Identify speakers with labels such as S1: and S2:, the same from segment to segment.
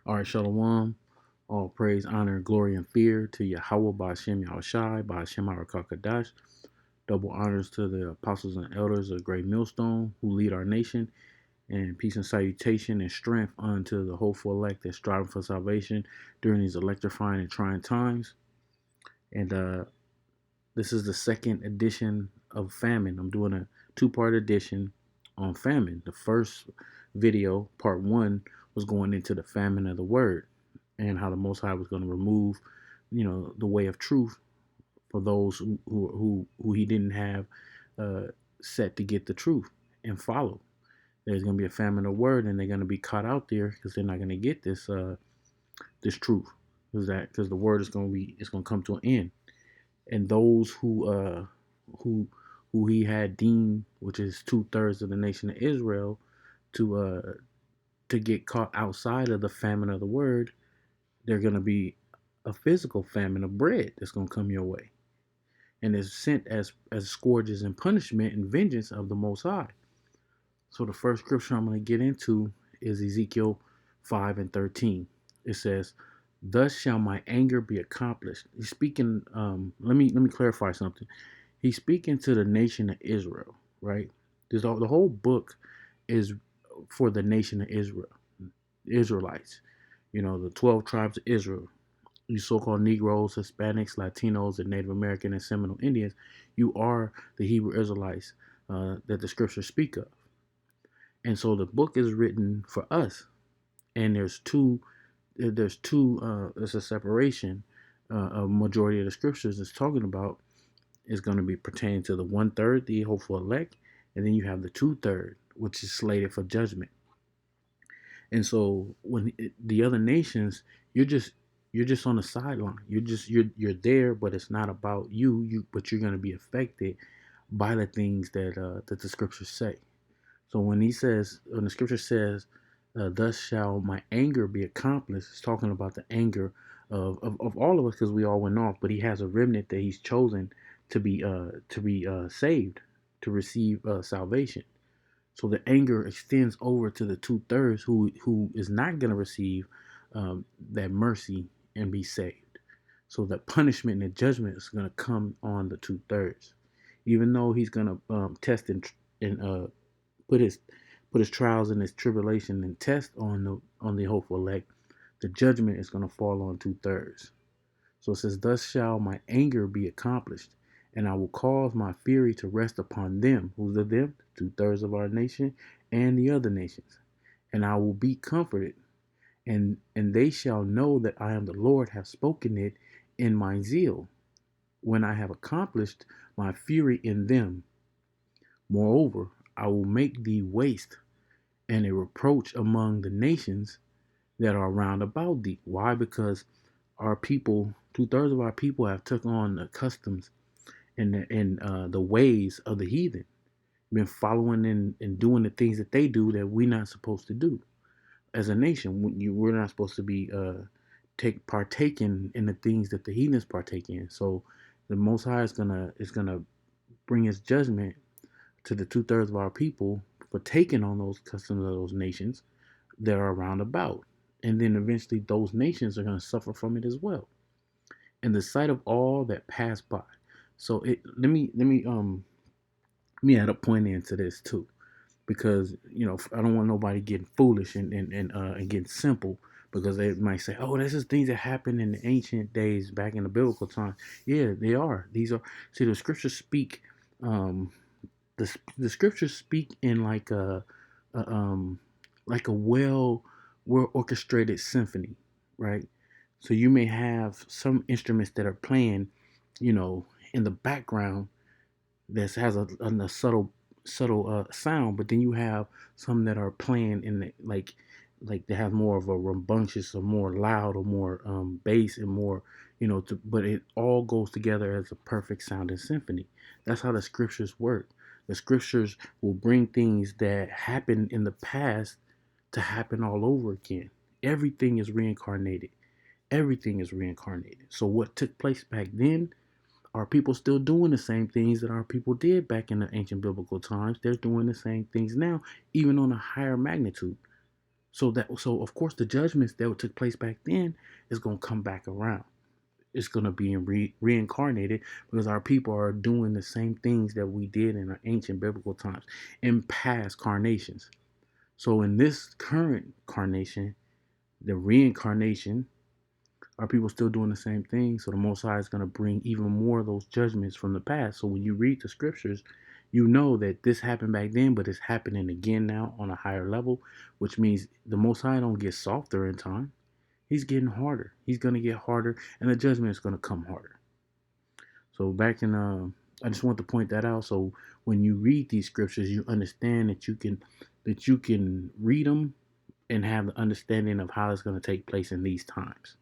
S1: All right, Shalom. All praise, honor, glory, and fear to Yahweh by Hashem Yahushai, by Hashem Arakakadash. Double honors to the apostles and elders of Great Millstone who lead our nation, and peace and salutation and strength unto the hopeful elect that's striving for salvation during these electrifying and trying times. And this is the second edition of Famine. I'm doing a two-part edition on famine. The first video, part one, was going into the famine of the word and how the Most High was going to remove, the way of truth for those who He didn't have uh, set to get the truth and follow. There's going to be a famine of word, and they're going to be caught out there because they're not going to get this truth, because the word is going to be it's going to come to an end, and those who who He had deemed, which is 2/3 of the nation of Israel, to to get caught outside of the famine of the word, they're going to be a physical famine of bread that's going to come your way, and is sent as scourges and punishment and vengeance of the Most High. So the first scripture I'm going to get into is Ezekiel 5:13. It says, "Thus shall my anger be accomplished." He's speaking. Let me clarify something. He's speaking to the nation of Israel, right? The whole book is for the nation of Israel, Israelites. The 12 tribes of Israel. You so-called Negroes, Hispanics, Latinos, and Native American and Seminole Indians. You are the Hebrew Israelites that the scriptures speak of. And so the book is written for us. And there's a separation. A majority of the scriptures is talking about is going to be pertaining to the 1/3, the hopeful elect, and then you have the 2/3, which is slated for judgment. And so the other nations, you're just on the sideline. You're there, but it's not about but you're going to be affected by the things that the scriptures say. So when the scripture says, "Thus shall my anger be accomplished," it's talking about the anger of all of us, because we all went off. But He has a remnant that He's chosen to be saved, to receive salvation. So the anger extends over to the 2/3 who is not going to receive that mercy and be saved. So the punishment and the judgment is going to come on the 2/3, even though He's going to test and put his trials and his tribulation and test on the hopeful elect. The judgment is going to fall on 2/3. So it says, "Thus shall my anger be accomplished, and I will cause my fury to rest upon them." Who's the them? 2/3 of our nation and the other nations. "And I will be comforted, and they shall know that I am the Lord, have spoken it in my zeal, when I have accomplished my fury in them. Moreover, I will make thee waste, and a reproach among the nations that are round about thee." Why? Because our people, 2/3 of our people, have took on the customs and the ways of the heathen, been following and doing the things that they do that we're not supposed to do as a nation. We're not supposed to be partaking in the things that the heathens partake in. So the Most High is gonna bring His judgment to the 2/3 of our people for taking on those customs of those nations that are around about. And then eventually those nations are going to suffer from it as well, in the sight of all that pass by. So let me add a point into this too, because I don't want nobody getting foolish and getting simple, because they might say, "Oh, this is things that happened in the ancient days, back in the biblical time." Yeah, they are. These are, see, the scriptures speak. Um, the scriptures speak in a like a well orchestrated symphony, right? So you may have some instruments that are playing, in the background, that has a subtle sound, but then you have some that are playing in the, like they have more of a rambunctious or more loud or more bass and more, but it all goes together as a perfect sounding symphony. That's how the scriptures work. The scriptures will bring things that happened in the past to happen all over again. Everything is reincarnated. Everything is reincarnated. So what took place back then, are people still doing the same things that our people did back in the ancient biblical times? They're doing the same things now, even on a higher magnitude. So of course the judgments that took place back then is going to come back around. It's going to be reincarnated because our people are doing the same things that we did in our ancient biblical times in past carnations. So in this current carnation, the reincarnation, are people still doing the same thing? So the Most High is going to bring even more of those judgments from the past. So when you read the scriptures, you know that this happened back then, but it's happening again now on a higher level, which means the Most High don't get softer in time. He's getting harder. He's going to get harder, and the judgment is going to come harder. So back in, I just want to point that out. So when you read these scriptures, you understand that you can read them and have the understanding of how it's going to take place in these times.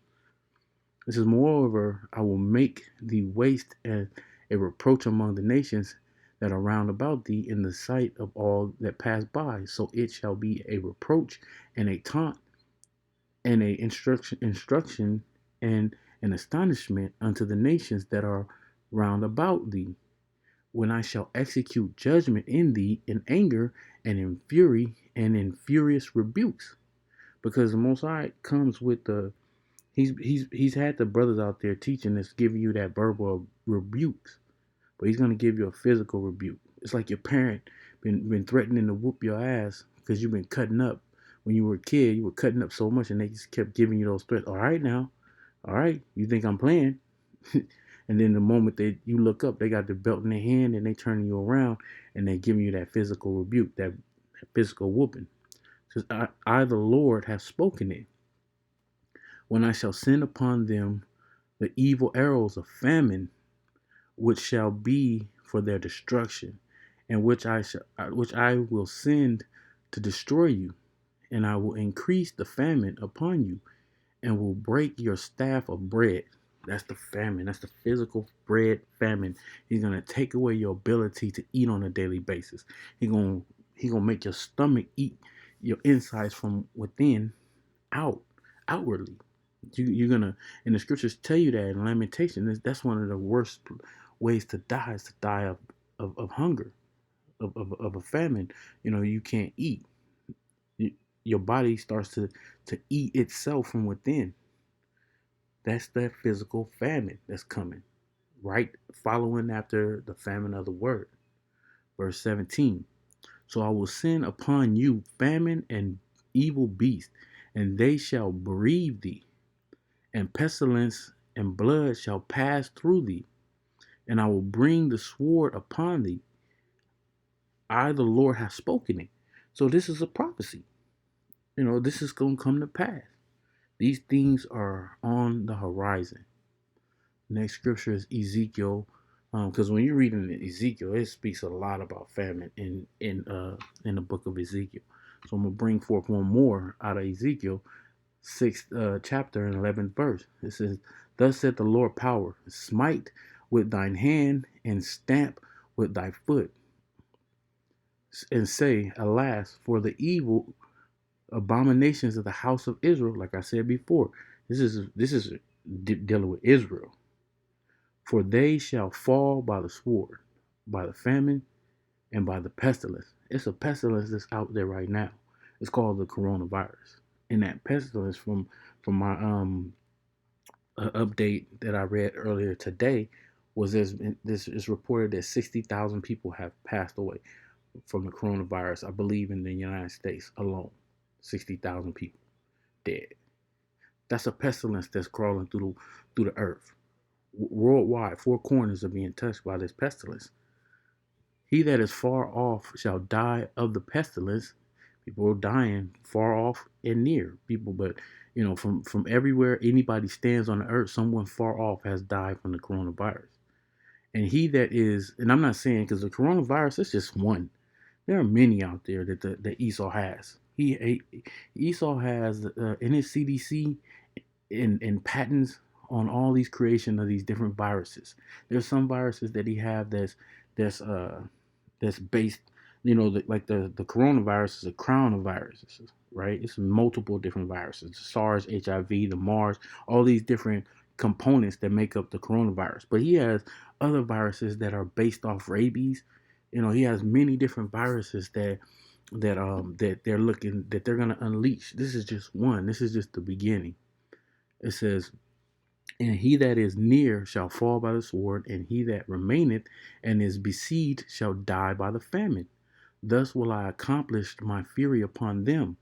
S1: This is moreover, I will make thee waste and a reproach among the nations that are round about thee in the sight of all that pass by. So it shall be a reproach and a taunt and a instruction and an astonishment unto the nations that are round about thee, when I shall execute judgment in thee in anger and in fury and in furious rebukes. Because the Most High comes with the he's had the brothers out there teaching this, giving you that verbal rebukes, but he's gonna give you a physical rebuke. It's like your parent been threatening to whoop your ass because you've been cutting up. When you were a kid, you were cutting up so much, and they just kept giving you those threats. All right now, all right, you think I'm playing? And then the moment that you look up, they got the belt in their hand and they turning you around and they giving you that physical rebuke, that physical whooping. Says, I, the Lord, have spoken it. When I shall send upon them the evil arrows of famine, which shall be for their destruction, and which I will send to destroy you, and I will increase the famine upon you, and will break your staff of bread. That's the famine. That's the physical bread famine. He's gonna take away your ability to eat on a daily basis. He gonna make your stomach eat your insides from within outwardly. You're gonna, and the scriptures tell you that in Lamentation. That's one of the worst ways to die, is to die of hunger, of a famine. You can't eat. Your body starts to eat itself from within. That's that physical famine that's coming, right? Following after the famine of the word. Verse 17. So I will send upon you famine and evil beasts, and they shall bereave thee, and pestilence and blood shall pass through thee, and I will bring the sword upon thee. I, the Lord, have spoken it. So this is a prophecy. This is going to come to pass. These things are on the horizon. Next scripture is Ezekiel, because when you're reading Ezekiel, it speaks a lot about famine in the book of Ezekiel. So I'm gonna bring forth one more out of Ezekiel, 6th chapter and 11th verse. It says, "Thus said the Lord power: smite with thine hand and stamp with thy foot, and say, Alas, for the evil abominations of the house of Israel." Like I said before, this is dealing with Israel. "For they shall fall by the sword, by the famine, and by the pestilence." It's a pestilence that's out there right now. It's called the coronavirus. And that pestilence, from my update that I read earlier today, was this is reported that 60,000 people have passed away from the coronavirus. I believe in the United States alone, 60,000 people dead. That's a pestilence that's crawling through the earth. Worldwide, four corners are being touched by this pestilence. He that is far off shall die of the pestilence. People are dying far off and near. People, but from everywhere anybody stands on the earth, someone far off has died from the coronavirus. And he that is, and I'm not saying, because the coronavirus is just one. There are many out there that Esau has. Esau has in his CDC and patents on all these creation of these different viruses. There's some viruses that he have that's based, like the coronavirus is a crown of viruses, right? It's multiple different viruses: the SARS, HIV, the MARS, all these different components that make up the coronavirus. But he has other viruses that are based off rabies. He has many different viruses that that they're looking that they're gonna unleash. This is just one. This is just the beginning. It says, and he that is near shall fall by the sword, and he that remaineth and is besieged shall die by the famine. Thus will I accomplish my fury upon them.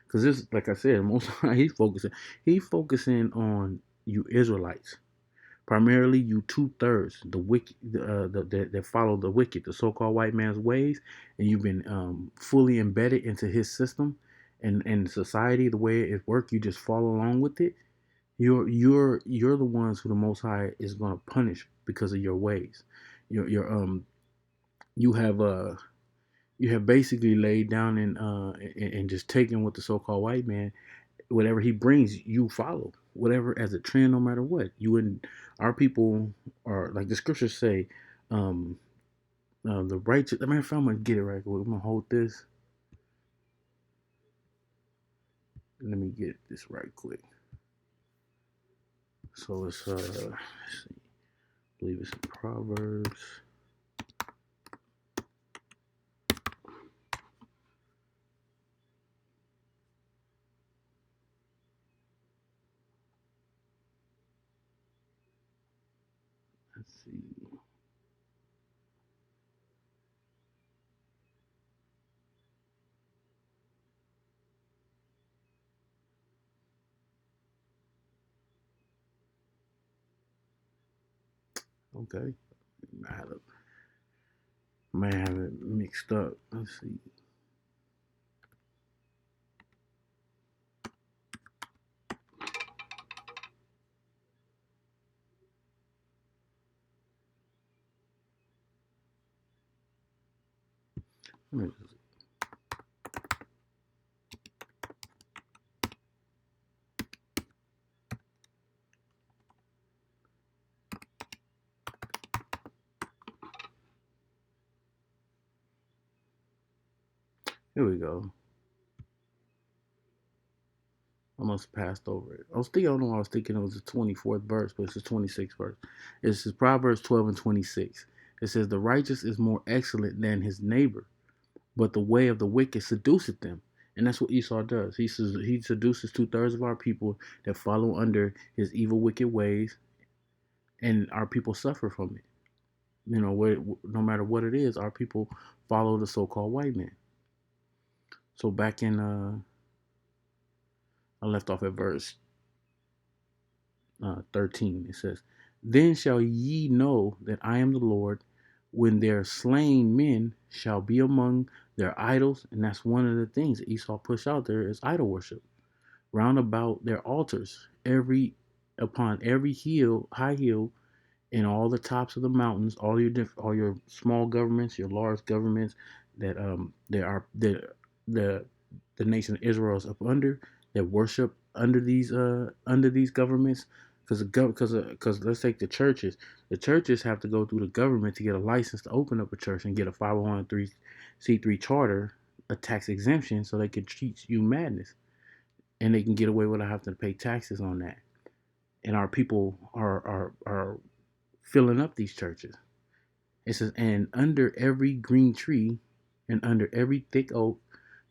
S1: Because this, like I said, most he's focusing on you Israelites, primarily you 2/3, the wicked, that follow the wicked, the so-called white man's ways, and you've been fully embedded into his system and society, the way it works. You just follow along with it. You're the ones who the Most High is going to punish because of your ways. Your you have you have basically laid down and just taken what the so-called white man, whatever he brings, you follow whatever as a trend, no matter what. You and our people are like the scriptures say, um, the righteous. I mean, if I'm gonna get it right, I'm gonna hold this. Let me get this right quick. So it's let's see, I believe it's in Proverbs. Let's see. Okay, I have it mixed up. Let's see. Here we go. I must have passed over it. I don't know why I was thinking it was the 24th verse, but it's the 26th verse. It's Proverbs 12 and 26. It says, the righteous is more excellent than his neighbor, but the way of the wicked seduceth them. And that's what Esau does. He seduces 2/3 of our people that follow under his evil, wicked ways, and our people suffer from it. You know, no matter what it is, our people follow the so-called white man. So back in, I left off at verse 13. It says, then shall ye know that I am the Lord, when their slain men shall be among their idols. And that's one of the things that Esau pushed out there is idol worship. Round about their altars, upon every hill, high hill, and all the tops of the mountains, all your small governments, your large governments that there are the nation of Israel is up under, that worship under these governments, because let's take the churches. The churches have to go through the government to get a license to open up a church and get a 501c3 charter, a tax exemption, so they can teach you madness, and they can get away without having to pay taxes on that. And our people are filling up these churches. It says, and under every green tree and under every thick oak,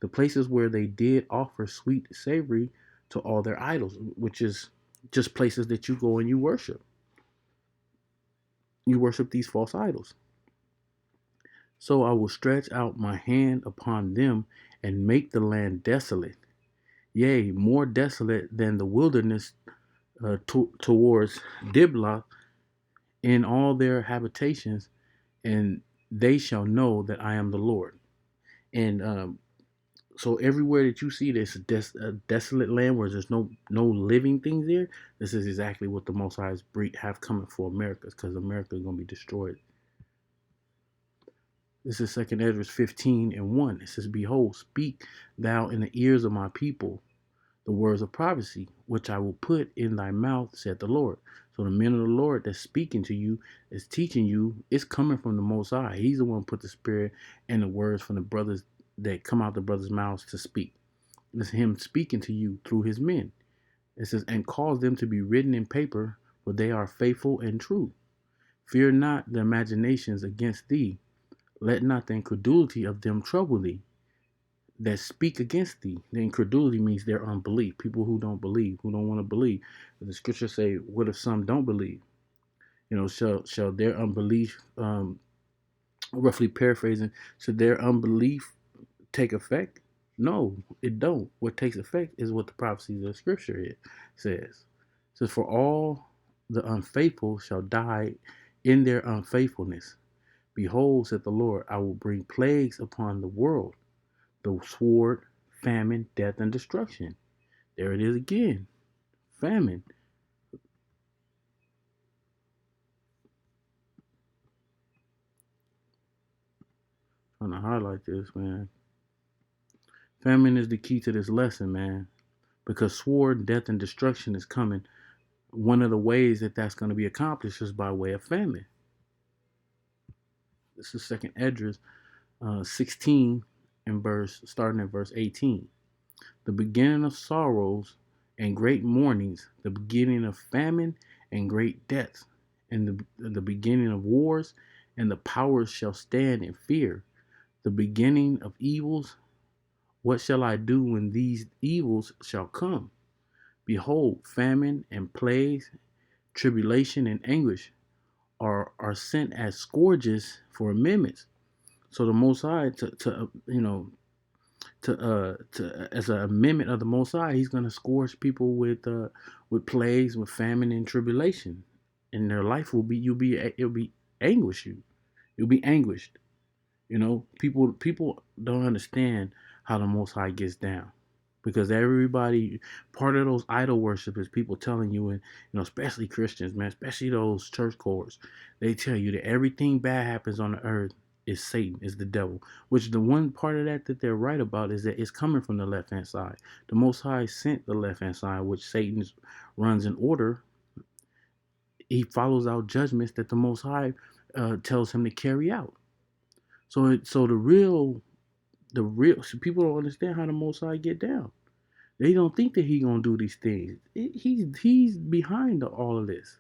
S1: the places where they did offer sweet savory to all their idols, which is just places that you go and you worship. You worship these false idols. So I will stretch out my hand upon them and make the land desolate, yea, more desolate than the wilderness towards Diblah in all their habitations, and they shall know that I am the Lord. And so everywhere that you see this a desolate land where there's no living things there, this is exactly what the Most High have coming for America, because America is going to be destroyed. This is 2nd Ezra 15 and 1. It says, behold, speak thou in the ears of my people the words of prophecy, which I will put in thy mouth, said the Lord. So the men of the Lord that's speaking to you, is teaching you, it's coming from the Most High. He's the one who put the spirit and the words from the brothers that come out the brothers' mouths to speak. It's him speaking to you through his men. It says, and cause them to be written in paper, for they are faithful and true. Fear not the imaginations against thee. Let not the incredulity of them trouble thee. that speak against thee. The incredulity means their unbelief. People who don't believe, who don't want to believe. But the scriptures say, what if some don't believe? Shall their unbelief, roughly paraphrasing, should their unbelief take effect? No, it don't. What takes effect is what the prophecies of the scripture says. It says, for all the unfaithful shall die in their unfaithfulness. Behold, said the Lord, I will bring plagues upon the world, the sword, famine, death, and destruction. There it is again. Famine. I'm trying to highlight this, man. Famine is the key to this lesson, man. Because sword, death, and destruction is coming. One of the ways that that's going to be accomplished is by way of famine. This is Second Esdras 16 and starting at verse 18. The beginning of sorrows and great mournings, the beginning of famine and great deaths, and the beginning of wars, and the powers shall stand in fear. The beginning of evils, what shall I do when these evils shall come? Behold, famine and plagues, tribulation and anguish are sent as scourges for amendments. So the Most High, to as an amendment of the Most High, He's going to scourge people with plagues, with famine and tribulation, and their life will be it'll be anguish you. You'll be anguished. People don't understand how the Most High gets down, because everybody, part of those idol worship is people telling you, and especially Christians, man, especially those church courts, they tell you that everything bad happens on the earth is Satan, is the devil. Which the one part of that they're right about is that it's coming from the left hand side. The Most High sent the left hand side, which Satan runs in order. He follows out judgments that the Most High tells him to carry out. So so people don't understand how the Most High get down. They don't think that he gonna do these things. He's behind all of this.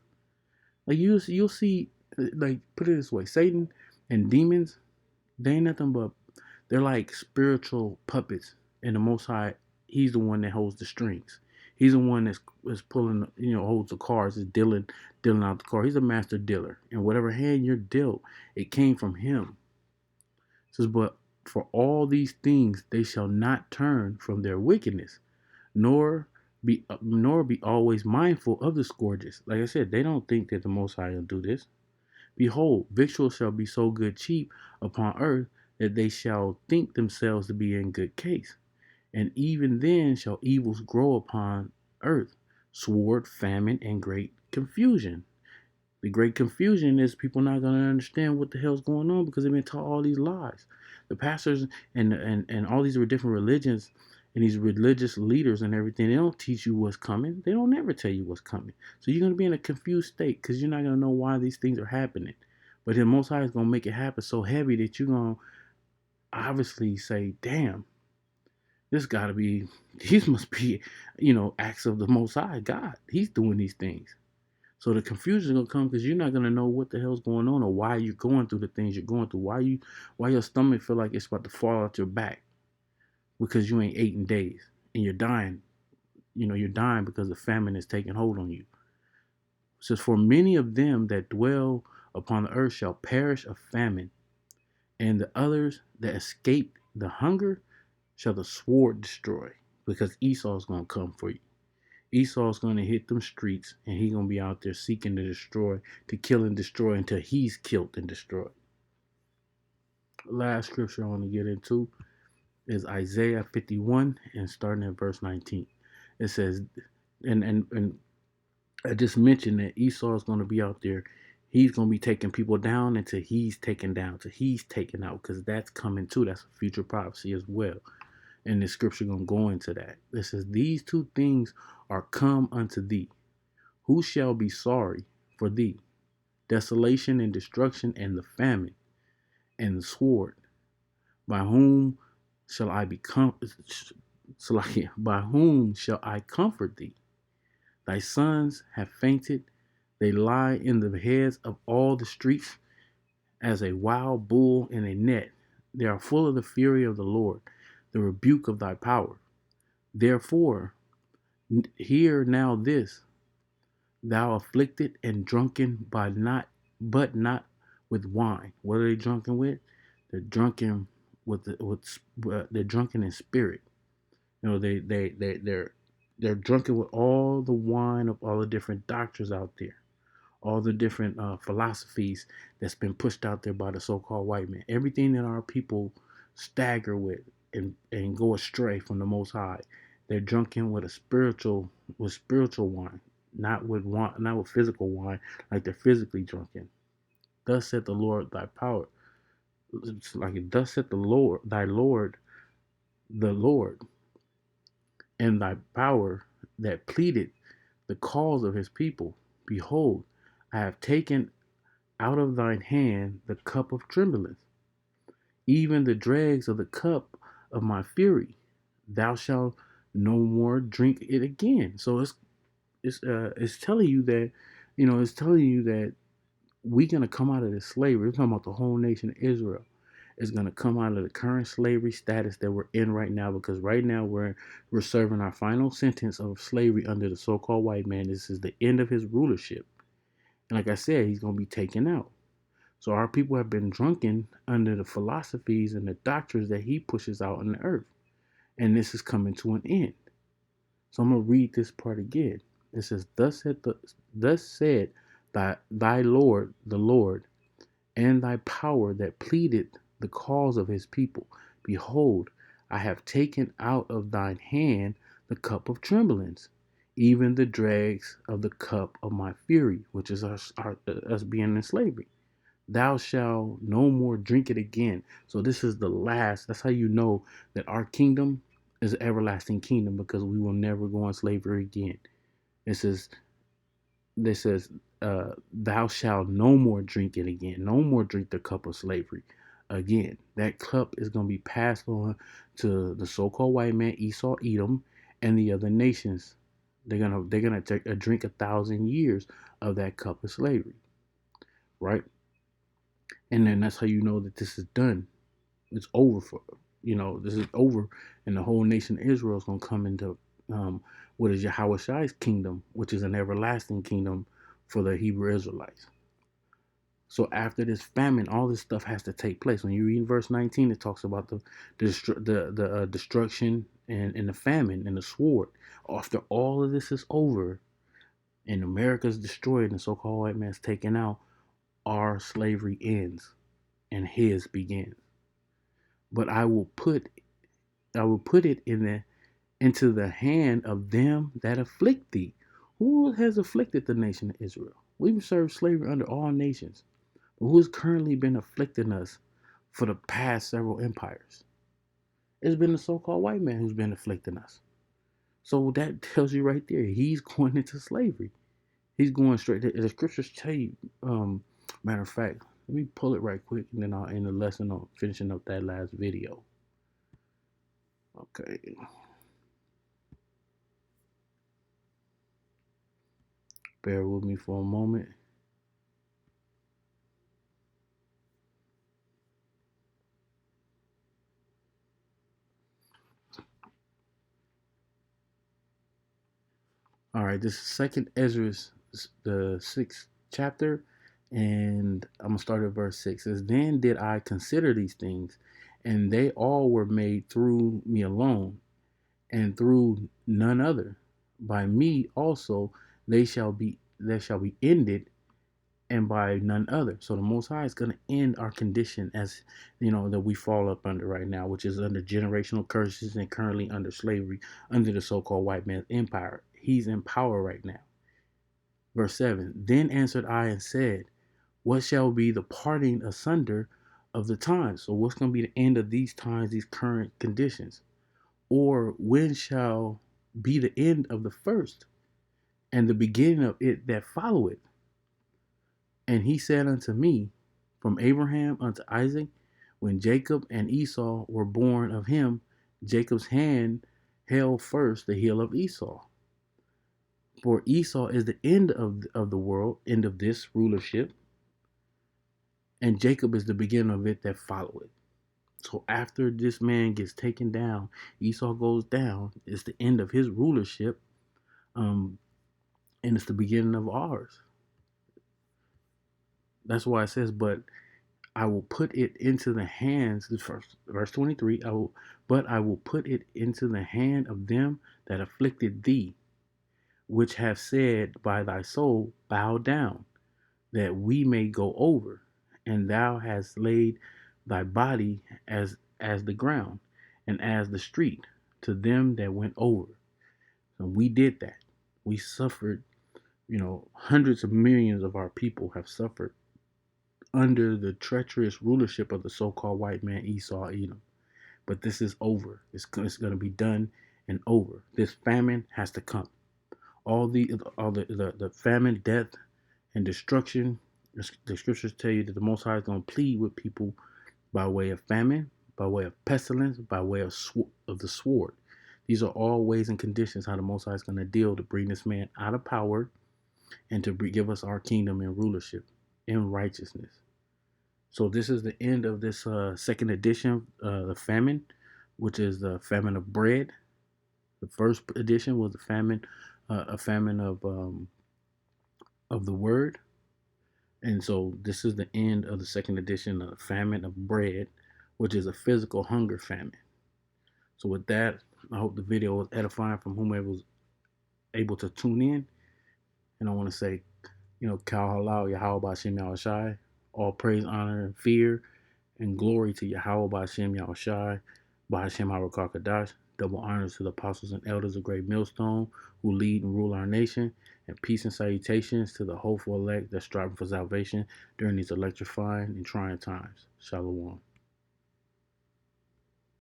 S1: Like you'll see, like, put it this way: Satan and demons, they ain't nothing but, they're like spiritual puppets, and the Most High, He's the one that holds the strings. He's the one that's pulling, holds the cards, is dealing out the card. He's a master dealer, and whatever hand you're dealt, it came from Him. It says, but for all these things they shall not turn from their wickedness, nor be always mindful of the scourges. Like I said, they don't think that the Most High will do this. Behold, victuals shall be so good cheap upon earth that they shall think themselves to be in good case. And even then shall evils grow upon earth, sword, famine, and great confusion. The great confusion is people not going to understand what the hell's going on because they've been taught all these lies. The pastors and all these different religions and these religious leaders and everything, they don't teach you what's coming. They don't never tell you what's coming. So you're going to be in a confused state because you're not going to know why these things are happening. But the Most High is going to make it happen so heavy that you're going to obviously say, damn, this got to be, these must be, acts of the Most High God. He's doing these things. So the confusion is gonna come because you're not gonna know what the hell's going on or why you're going through the things you're going through. Why your stomach feel like it's about to fall out your back because you ain't ate in days and you're dying. You're dying because the famine is taking hold on you. It says, for many of them that dwell upon the earth shall perish of famine, and the others that escape the hunger shall the sword destroy, because Esau's gonna come for you. Esau's going to hit them streets, and he's going to be out there seeking to destroy, to kill and destroy until he's killed and destroyed. Last scripture I want to get into is Isaiah 51 and starting at verse 19. It says, and I just mentioned that Esau is going to be out there. He's going to be taking people down until he's taken down, till he's taken out, because that's coming too. That's a future prophecy as well. And the scripture going to go into that. It says, these two things are come unto thee. Who shall be sorry for thee? Desolation and destruction and the famine and the sword. By whom shall I by whom shall I comfort thee? Thy sons have fainted. They lie in the heads of all the streets as a wild bull in a net. They are full of the fury of the Lord. the rebuke of thy power. Therefore, hear now this, thou afflicted and drunken by not, but not with wine. What are they drunken with? They're drunken they're drunken in spirit. You know, they're drunken with all the wine of all the different doctrines out there, all the different philosophies that's been pushed out there by the so-called white man. Everything that our people stagger with and go astray from the Most High, they're drunken with spiritual wine, not with physical wine, like they're physically drunken. Thus said the Lord thy power. It's like thus said the Lord thy Lord, the Lord, and thy power that pleaded the cause of his people. Behold, I have taken out of thine hand the cup of trembling, even the dregs of the cup of my fury. Thou shalt no more drink it again. So it's telling you that, it's telling you that we're gonna come out of this slavery. We're talking about the whole nation of Israel is gonna come out of the current slavery status that we're in right now, because right now we're serving our final sentence of slavery under the so-called white man. This is the end of his rulership. And like I said, he's gonna be taken out. So our people have been drunken under the philosophies and the doctrines that he pushes out on the earth. And this is coming to an end. So I'm gonna read this part again. It says, thus said thy Lord, the Lord, and thy power that pleaded the cause of his people. Behold, I have taken out of thine hand the cup of tremblings, even the dregs of the cup of my fury, which is us being in slavery. Thou shalt no more drink it again. So this is the last. That's how you know that our kingdom is an everlasting kingdom, because we will never go in slavery again. It says, thou shalt no more drink it again. No more drink the cup of slavery again. That cup is going to be passed on to the so-called white man, Esau, Edom, and the other nations. They're gonna drink 1,000 years of that cup of slavery, right? And then that's how you know that this is done. It's over for, this is over, and the whole nation of Israel is going to come into what is Yahweh Shai's kingdom, which is an everlasting kingdom for the Hebrew Israelites. So after this famine, all this stuff has to take place. When you read verse 19, it talks about the destruction and the famine and the sword. After all of this is over and America's destroyed and the so-called white man's taken out, our slavery ends and his begins. But I will put it into the hand of them that afflict thee. Who has afflicted the nation of Israel? We've served slavery under all nations. But who has currently been afflicting us for the past several empires? It's been the so-called white man who's been afflicting us. So that tells you right there, he's going into slavery. He's going straight to the scriptures tell you. Matter of fact, let me pull it right quick, and then I'll end the lesson on finishing up that last video. Okay. Bear with me for a moment. All right, this is Second Ezra, the 6th chapter, and I'm gonna start at verse 6. It says, then did I consider these things, and they all were made through me alone, and through none other. By me also they shall be ended, and by none other. So the Most High is going to end our condition, as that we fall up under right now, which is under generational curses and currently under slavery, under the so-called white man's empire. He's in power right now. Verse 7, then answered I and said, what shall be the parting asunder of the times? So what's going to be the end of these times, these current conditions? Or when shall be the end of the first, and the beginning of it that followeth? And he said unto me, from Abraham unto Isaac, when Jacob and Esau were born of him, Jacob's hand held first the heel of Esau. For Esau is the end of the world, end of this rulership, and Jacob is the beginning of it that followeth. So after this man gets taken down, Esau goes down. It's the end of his rulership, um, and it's the beginning of ours. That's why it says, "But I will put it into the hands." The first verse 23. But I will put it into the hand of them that afflicted thee, which have said by thy soul, bow down, that we may go over. And thou hast laid thy body as the ground, and as the street to them that went over. So we did that. We suffered, hundreds of millions of our people have suffered under the treacherous rulership of the so-called white man Esau Edom. But this is over. It's going to be done and over. This famine has to come. All the famine, death, and destruction. The scriptures tell you that the Most High is going to plead with people by way of famine, by way of pestilence, by way of the sword. These are all ways and conditions how the Most High is going to deal to bring this man out of power and to give us our kingdom and rulership in righteousness. So this is the end of this second edition, the famine, which is the famine of bread. The first edition was a famine of the word, and so this is the end of the second edition of the famine of bread, which is a physical hunger famine. So with that, I hope the video was edifying from whomever was able to tune in, and I want to say, Kal Halal Yahweh Ba'Shem Yahushai, all praise, honor, and fear, and glory to Yahweh Ba'Shem Yahushai, Ba'Shem Harakakadash. Double honors to the apostles and elders of Great Millstone who lead and rule our nation, and peace and salutations to the hopeful elect that striving for salvation during these electrifying and trying times. Shalom.